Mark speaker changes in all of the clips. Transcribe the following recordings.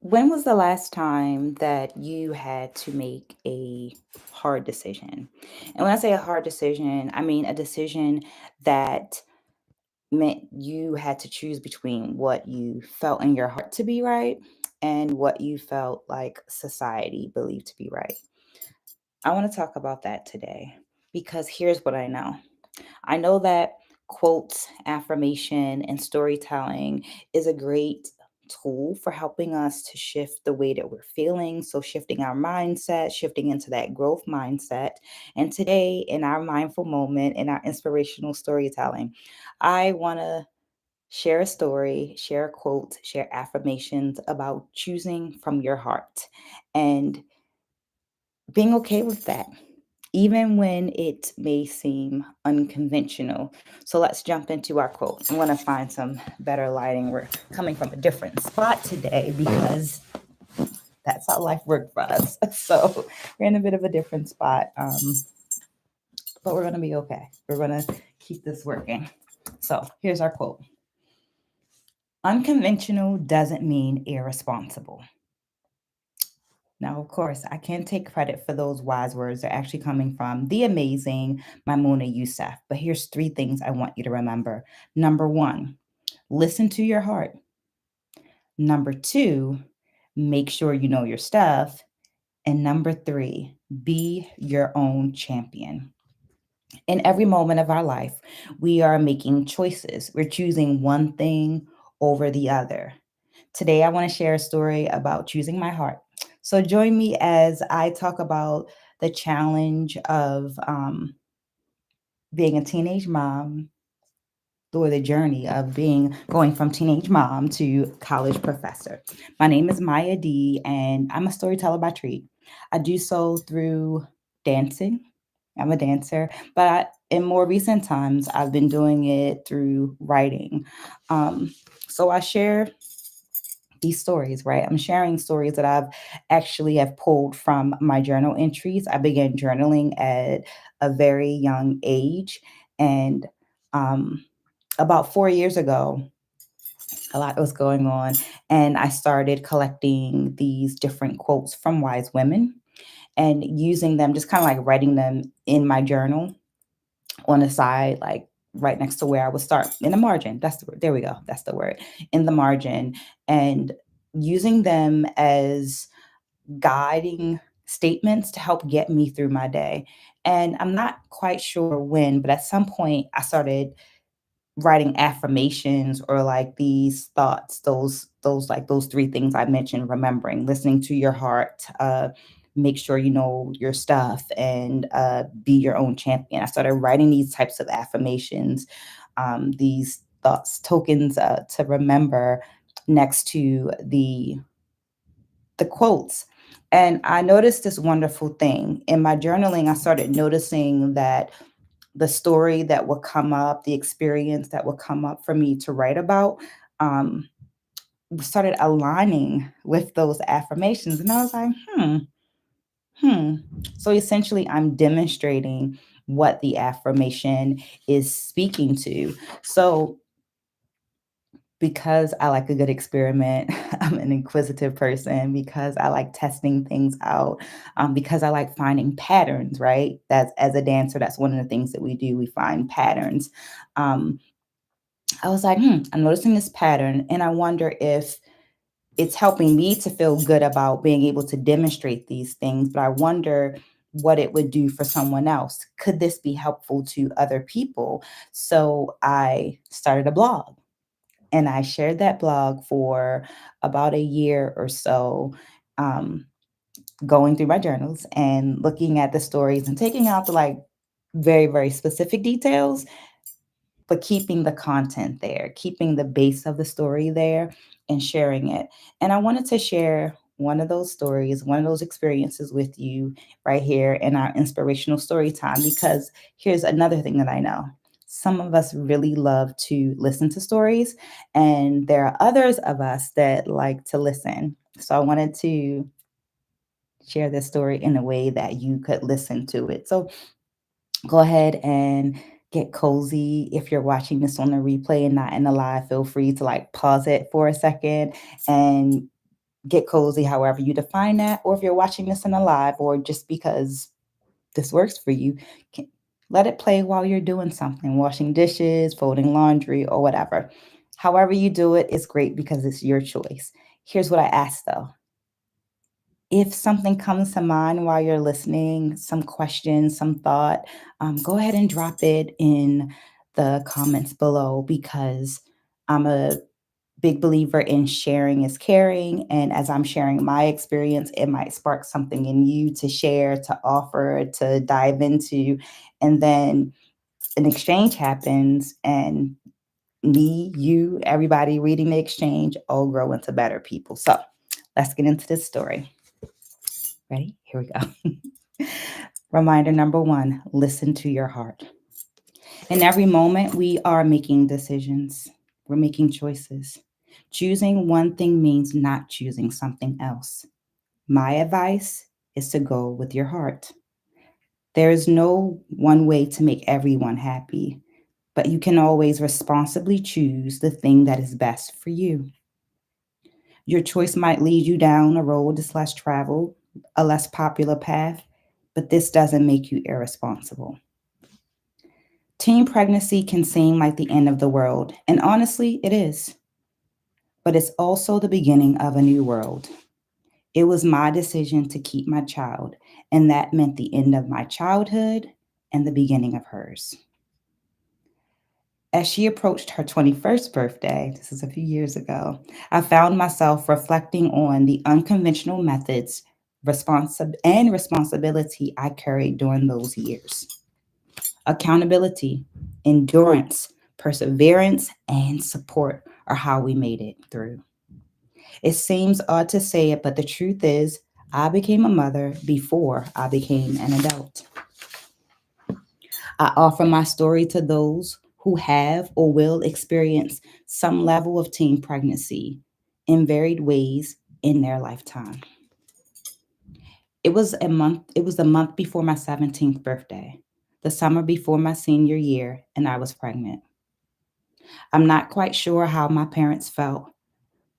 Speaker 1: When was the last time that you had to make a hard decision? And when I say a hard decision, I mean a decision that meant you had to choose between what you felt in your heart to be right and what you felt like society believed to be right. I want to talk about that today because here's what I know. I know that quotes, affirmation, and storytelling is a great tool for helping us to shift the way that we're feeling. So, shifting our mindset, shifting into that growth mindset. And today, in our mindful moment, in our inspirational storytelling, I want to share a story, share a quote, share affirmations about choosing from your heart and being okay with that even when it may seem unconventional. So let's jump into our quote. I'm going to find some better lighting. We're coming from a different spot today because that's how life worked for us. So we're in a bit of a different spot, but we're going to be okay. We're going to keep this working. So here's our quote. Unconventional doesn't mean irresponsible. Now, of course, I can't take credit for those wise words. They're actually coming from the amazing Maimuna Youssef. But here's three things I want you to remember. Number one, listen to your heart. Number two, make sure you know your stuff. And number three, be your own champion. In every moment of our life, we are making choices. We're choosing one thing over the other. Today, I want to share a story about choosing my heart. So, join me as I talk about the challenge of being a teenage mom, or the journey of being going from teenage mom to college professor. My name is Maya D, and I'm a storyteller by trade. I do so through dancing. I'm a dancer, but in more recent times, I've been doing it through writing. So I share these stories, right? I'm sharing stories that I've actually have pulled from my journal entries. I began journaling at a very young age, and um, about 4 years ago, a lot was going on, and I started collecting these different quotes from wise women and using them, just kind of like writing them in my journal on the side, like right next to where I would start in the margin. There we go. That's the word, in the margin, and using them as guiding statements to help get me through my day. And I'm not quite sure when, but at some point I started writing affirmations or like these thoughts, those three things I mentioned: remembering, listening to your heart, make sure you know your stuff, and be your own champion. I started writing these types of affirmations, these thoughts, tokens, to remember next to the quotes. And I noticed this wonderful thing in my journaling. I started noticing that the story that would come up, the experience that would come up for me to write about, um, started aligning with those affirmations. And I was like, hmm. So essentially, I'm demonstrating what the affirmation is speaking to. So because I like a good experiment, I'm an inquisitive person, because I like testing things out, because I like finding patterns, right? That's, as a dancer, that's one of the things that we do. We find patterns. Um, I was like, I'm noticing this pattern, and I wonder if it's helping me to feel good about being able to demonstrate these things, but I wonder what it would do for someone else. Could this be helpful to other people? So I started a blog, and I shared that blog for about a year or so, um, going through my journals and looking at the stories and taking out the like very, very specific details, but keeping the content there, keeping the base of the story there and sharing it. And I wanted to share one of those stories, one of those experiences with you right here in our inspirational story time, because here's another thing that I know. Some of us really love to listen to stories, and there are others of us that like to listen. So I wanted to share this story in a way that you could listen to it. So go ahead and get cozy. If you're watching this on the replay and not in the live, feel free to like pause it for a second and get cozy, however you define that, or if you're watching this in a live, or just because this works for you, can, let it play while you're doing something, washing dishes, folding laundry, or whatever. However you do it, it's great because it's your choice. Here's what I ask though. If something comes to mind while you're listening, some questions, some thought, go ahead and drop it in the comments below because I'm a big believer in sharing is caring. And as I'm sharing my experience, it might spark something in you to share, to offer, to dive into. And then an exchange happens, and me, you, everybody reading the exchange all grow into better people. So let's get into this story. Ready? Here we go. Reminder number one, listen to your heart. In every moment, we are making decisions, we're making choices. Choosing one thing means not choosing something else. My advice is to go with your heart. There is no one way to make everyone happy, but you can always responsibly choose the thing that is best for you. Your choice might lead you down a road that's less traveled, a less popular path, but this doesn't make you irresponsible. Teen pregnancy can seem like the end of the world, and honestly, it is. But it's also the beginning of a new world. It was my decision to keep my child, and that meant the end of my childhood and the beginning of hers. As she approached her 21st birthday, this is a few years ago, I found myself reflecting on the unconventional methods and responsibility I carried during those years. Accountability, endurance, perseverance, and support are how we made it through. It seems odd to say it, but the truth is, I became a mother before I became an adult. I offer my story to those who have or will experience some level of teen pregnancy in varied ways in their lifetime. It was the month before my 17th birthday, the summer before my senior year, and I was pregnant. I'm not quite sure how my parents felt,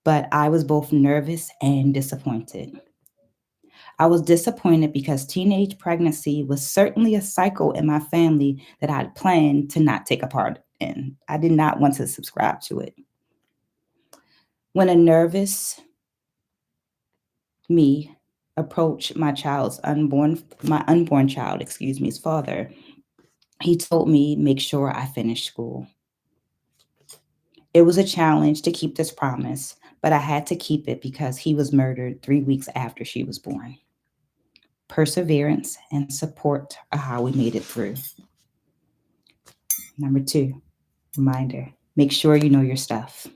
Speaker 1: but I was both nervous and disappointed. I was disappointed because teenage pregnancy was certainly a cycle in my family that I'd planned to not take a part in. I did not want to subscribe to it. When a nervous me approached my unborn child, his father, he told me make sure I finished school. It was a challenge to keep this promise, but I had to keep it because he was murdered 3 weeks after she was born. Perseverance and support are how we made it through. Number two, reminder, make sure you know your stuff.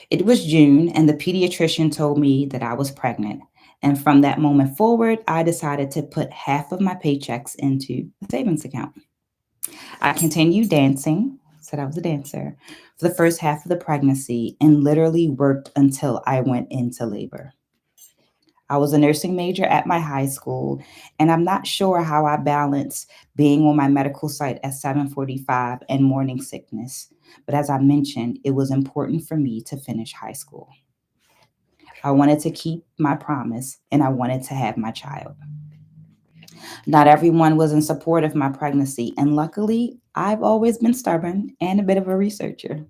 Speaker 1: It was June, and the pediatrician told me that I was pregnant. And from that moment forward, I decided to put half of my paychecks into a savings account. I continued dancing, said I was a dancer, for the first half of the pregnancy and literally worked until I went into labor. I was a nursing major at my high school, and I'm not sure how I balanced being on my medical site at 7:45 and morning sickness. But as I mentioned, it was important for me to finish high school. I wanted to keep my promise and I wanted to have my child. Not everyone was in support of my pregnancy, and luckily, I've always been stubborn and a bit of a researcher.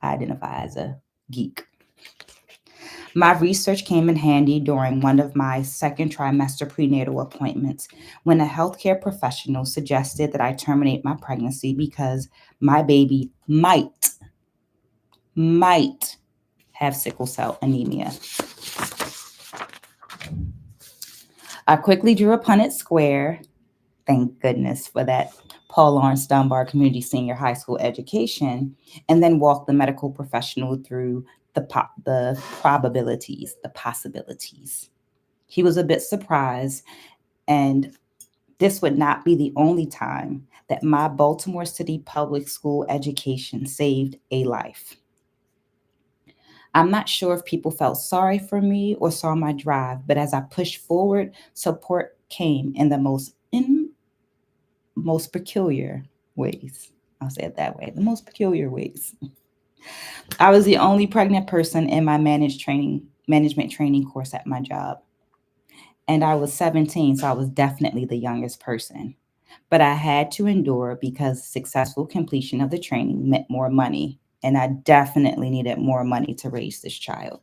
Speaker 1: I identify as a geek. My research came in handy during one of my second trimester prenatal appointments when a healthcare professional suggested that I terminate my pregnancy because my baby might have sickle cell anemia. I quickly drew a Punnett square. Thank goodness for that Paul Lawrence Dunbar Community Senior High School education, and then walked the medical professional through the probabilities, the possibilities. He was a bit surprised, and this would not be the only time that my Baltimore City public school education saved a life. I'm not sure if people felt sorry for me or saw my drive, but as I pushed forward, support came in the most peculiar ways. I'll say it that way, the most peculiar ways. I was the only pregnant person in my managed training management training course at my job. And I was 17, so I was definitely the youngest person. But I had to endure because successful completion of the training meant more money, and I definitely needed more money to raise this child.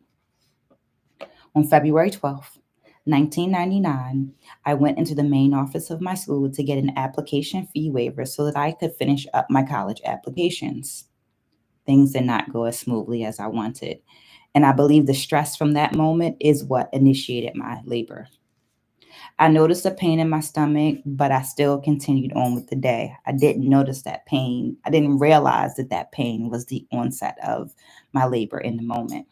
Speaker 1: On February 12th, 1999, I went into the main office of my school to get an application fee waiver so that I could finish up my college applications. Things did not go as smoothly as I wanted, and I believe the stress from that moment is what initiated my labor. I noticed a pain in my stomach, but I still continued on with the day. I didn't notice that pain. I didn't realize that that pain was the onset of my labor in the moment.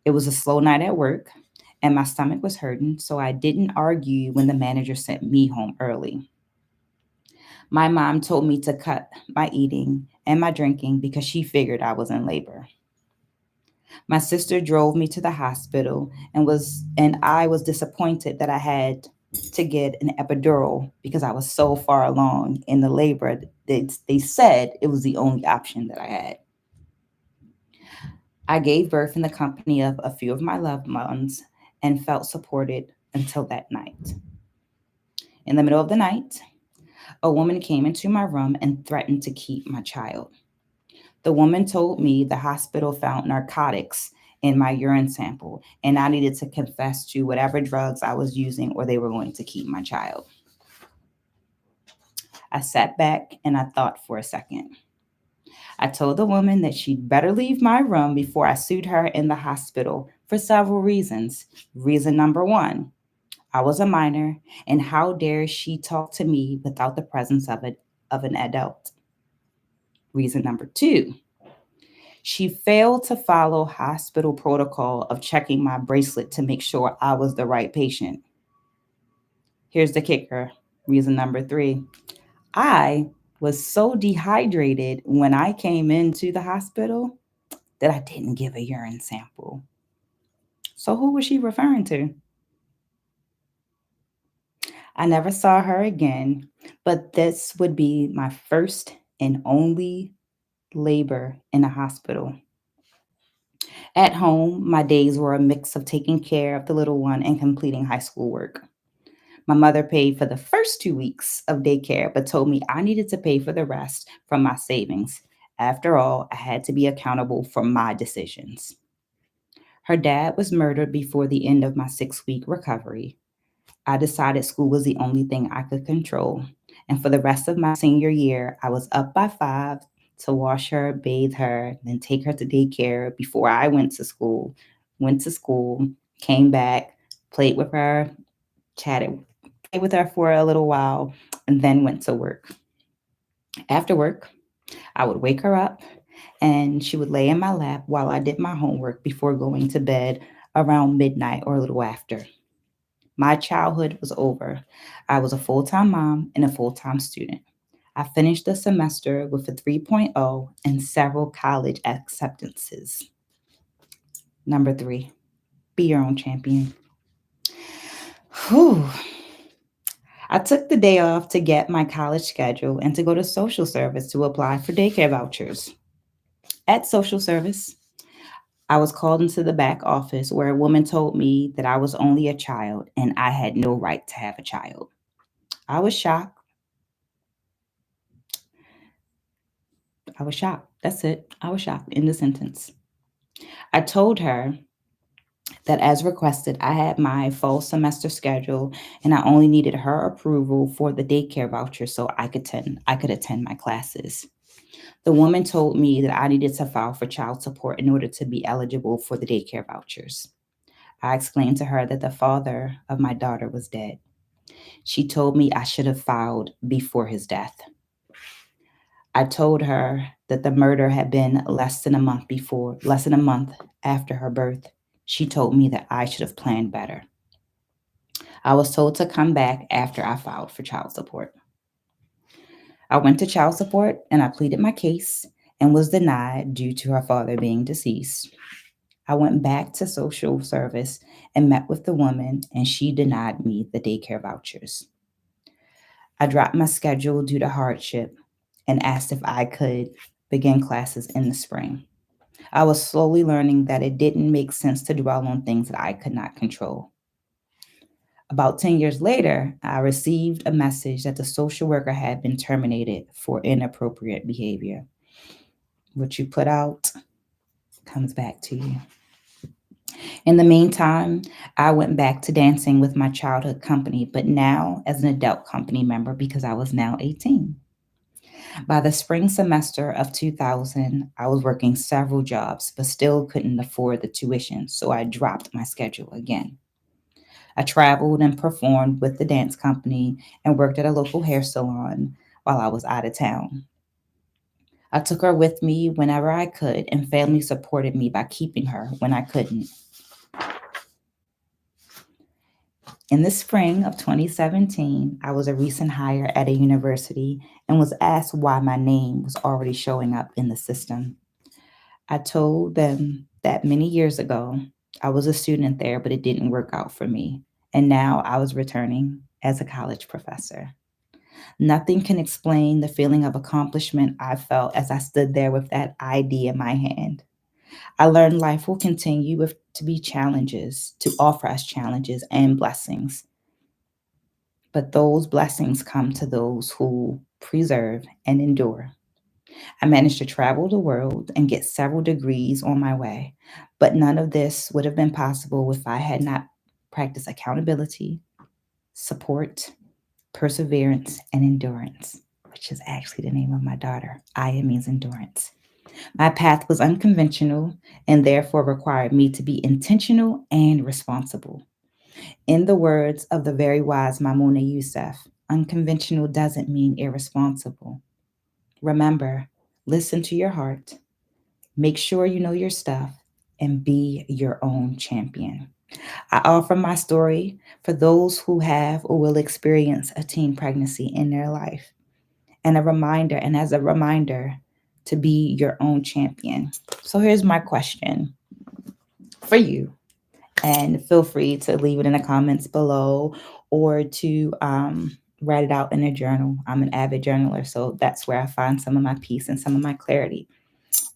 Speaker 1: It was a slow night at work, and my stomach was hurting, so I didn't argue when the manager sent me home early. My mom told me to cut my eating and my drinking because she figured I was in labor. My sister drove me to the hospital and I was disappointed that I had to get an epidural because I was so far along in the labor. They said it was the only option that I had. I gave birth in the company of a few of my loved ones and felt supported until that night. In the middle of the night, a woman came into my room and threatened to keep my child. The woman told me the hospital found narcotics in my urine sample and I needed to confess to whatever drugs I was using or they were going to keep my child. I sat back and I thought for a second. I told the woman that she'd better leave my room before I sued her in the hospital for several reasons. Reason number one, I was a minor, and how dare she talk to me without the presence of an adult? Reason number two, she failed to follow hospital protocol of checking my bracelet to make sure I was the right patient. Here's the kicker. Reason number three, I was so dehydrated when I came into the hospital that I didn't give a urine sample. So who was she referring to? I never saw her again, but this would be my first and only labor in a hospital. At home, my days were a mix of taking care of the little one and completing high school work. My mother paid for the first 2 weeks of daycare, but told me I needed to pay for the rest from my savings. After all, I had to be accountable for my decisions. Her dad was murdered before the end of my 6 week recovery. I decided school was the only thing I could control. And for the rest of my senior year, I was up by 5 to wash her, bathe her, then take her to daycare before I went to school, came back, played with her, chatted, played with her for a little while, and then went to work. After work, I would wake her up and she would lay in my lap while I did my homework before going to bed around midnight or a little after. My childhood was over. I was a full time mom and a full time student. I finished the semester with a 3.0 and several college acceptances. Number three, be your own champion. Whew. I took the day off to get my college schedule and to go to social service to apply for daycare vouchers. At social service, I was called into the back office where a woman told me that I was only a child and I had no right to have a child. I was shocked. I was shocked. That's it. I was shocked in the sentence. I told her that as requested, I had my fall semester schedule and I only needed her approval for the daycare voucher so I could attend my classes. The woman told me that I needed to file for child support in order to be eligible for the daycare vouchers. I explained to her that the father of my daughter was dead. She told me I should have filed before his death. I told her that the murder had been less than a month after her birth. She told me that I should have planned better. I was told to come back after I filed for child support. I went to child support and I pleaded my case and was denied due to her father being deceased. I went back to social service and met with the woman, and she denied me the daycare vouchers. I dropped my schedule due to hardship and asked if I could begin classes in the spring. I was slowly learning that it didn't make sense to dwell on things that I could not control. About 10 years later, I received a message that the social worker had been terminated for inappropriate behavior. What you put out comes back to you. In the meantime, I went back to dancing with my childhood company, but now as an adult company member because I was now 18. By the spring semester of 2000, I was working several jobs, but still couldn't afford the tuition, so I dropped my schedule again. I traveled and performed with the dance company and worked at a local hair salon while I was out of town. I took her with me whenever I could, and family supported me by keeping her when I couldn't. In the spring of 2017, I was a recent hire at a university and was asked why my name was already showing up in the system. I told them that many years ago, I was a student there, but it didn't work out for me. And now I was returning as a college professor. Nothing can explain the feeling of accomplishment I felt as I stood there with that ID in my hand. I learned life will continue to be challenges, to offer us challenges and blessings. But those blessings come to those who preserve and endure. I managed to travel the world and get several degrees on my way, but none of this would have been possible if I had not practiced accountability, support, perseverance, and endurance, which is actually the name of my daughter. Aya means endurance. My path was unconventional and therefore required me to be intentional and responsible. In the words of the very wise Mamuna Youssef, unconventional doesn't mean irresponsible. Remember, listen to your heart, make sure you know your stuff, and be your own champion. I offer my story for those who have or will experience a teen pregnancy in their life, and as a reminder, to be your own champion. So here's my question for you, and feel free to leave it in the comments below or to write it out in a journal. I'm an avid journaler, so that's where I find some of my peace and some of my clarity.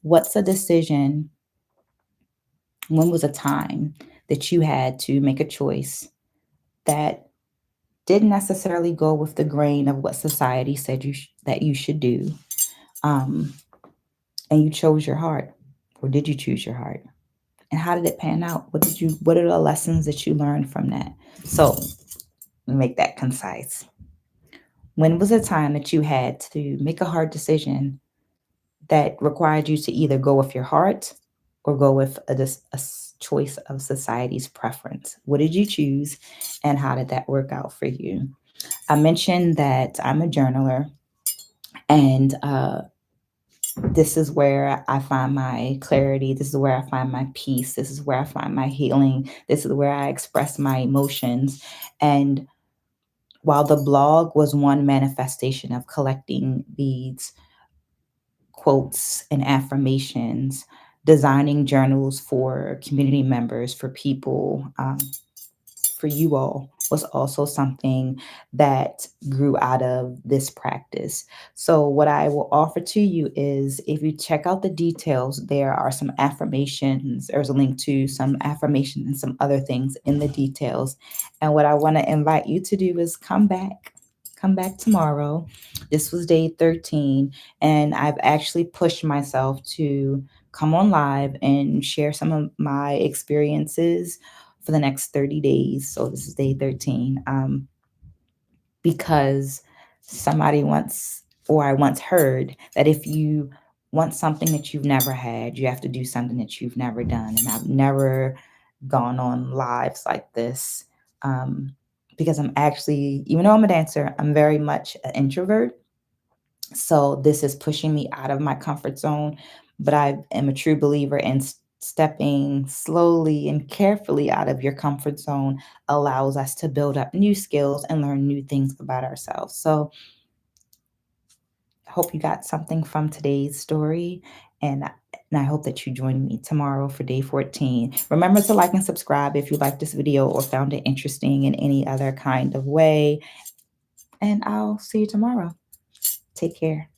Speaker 1: What's a decision? When was a time that you had to make a choice that didn't necessarily go with the grain of what society said that you should do, um, and you chose your heart, or did you choose your heart? And how did it pan out? What are the lessons that you learned from that? So make that concise. When was a time that you had to make a hard decision that required you to either go with your heart or go with a choice of society's preference? What did you choose, and how did that work out for you? I mentioned that I'm a journaler, and this is where I find my clarity. This is where I find my peace. This is where I find my healing. This is where I express my emotions. And while the blog was one manifestation of collecting these quotes and affirmations, designing journals for community members, for people, for you all, was also something that grew out of this practice. So, what I will offer to you is if you check out the details, there are some affirmations. There's a link to some affirmations and some other things in the details. And what I want to invite you to do is come back. Come back tomorrow. This was day 13, and I've actually pushed myself to come on live and share some of my experiences for the next 30 days. So this is day 13. Because somebody once, or I once heard that if you want something that you've never had, you have to do something that you've never done. And I've never gone on lives like this, because I'm actually, even though I'm a dancer, I'm very much an introvert. So this is pushing me out of my comfort zone, but I am a true believer in stepping slowly and carefully out of your comfort zone allows us to build up new skills and learn new things about ourselves. So I hope you got something from today's story, and I hope that you join me tomorrow for day 14. Remember to like and subscribe if you like this video or found it interesting in any other kind of way. And I'll see you tomorrow. Take care.